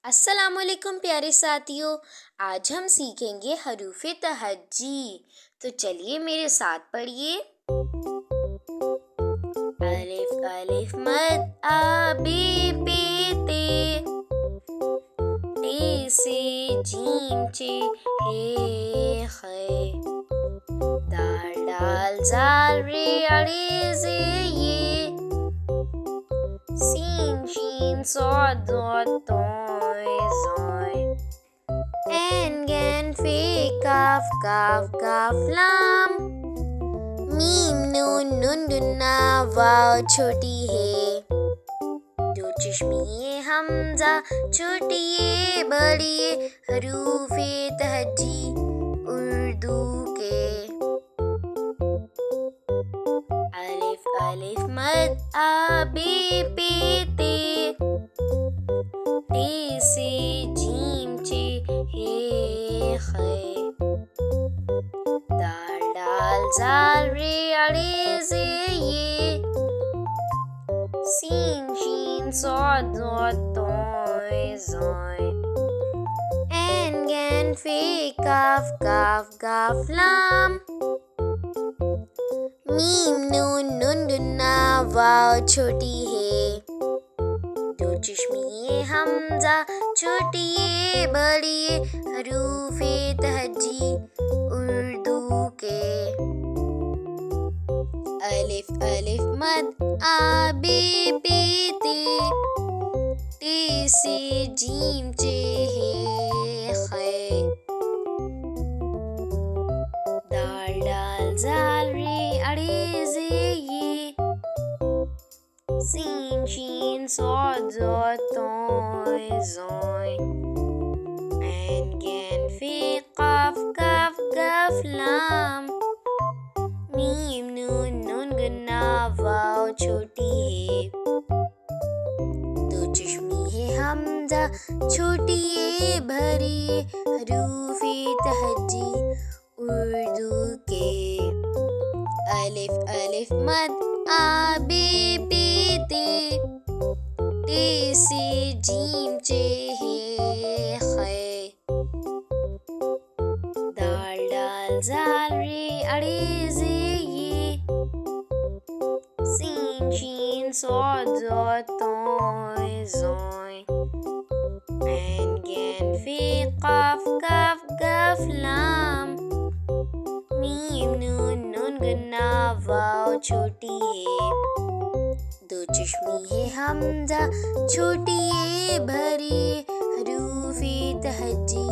अस्सलामुअलैकुम प्यारे साथियों। आज हम सीखेंगे हरूफ तहज्जी। तो चलिए मेरे साथ पढ़िए। अलिफ अलिफ मद आ बे पे ते, से जीम चे हे खे, दाल डाल जाल रे अड़े से ये, सीन शीन सॉद दॉट तोय ज़ोय, ऐन गैन फे काफ काफ काफ लाम, मीम नून नून गुन्ना वाव छोटी है, दो चश्मिए हमजा छोटी ये बड़ी ये, हरूफे तहज्जी उर्दू के। अलिफ अलिफ मद आ बे पे ते, से जीम चे हे खे, दाल डाल जाल रे अड़े से ये, सीन शीन सॉद दॉट तोय ज़ोय, ऐन गैन फे काफ काफ काफ लाम, मीम नून नून गुन्ना वाव छोटी है, दो चश्मिए हमजा छोटी ये बड़ी ये, हरूफे तहज्जी उर्दू के। अलिफ अलिफ मद आ बे पे ते, से जीम चे हे खे, दाल डाल जाल रे अड़े से ये, सीन शीन सॉद दॉट तोय ज़ोय, ऐन गैन फे काफ काफ काफ लाम, मीम नून नून गुन्ना वाव छोटी है, दो चश्मी है हमजा छोटी ये भरी ये, हरूफे तहज्जी उर्दू के। अलिफ अलिफ मद आ बे पे ते, से जीम चे हे खे, दाल डाल जाल रे अड़े से ये, सीन शीन सॉद दॉट तोय ज़ोय, ऐन गैन फे काफ काफ काफ लाम, मीम नून नून गुन्ना वाव छोटी है, दो चश्मी है हमजा छोटी ये भरी, हरूफे तहज्जी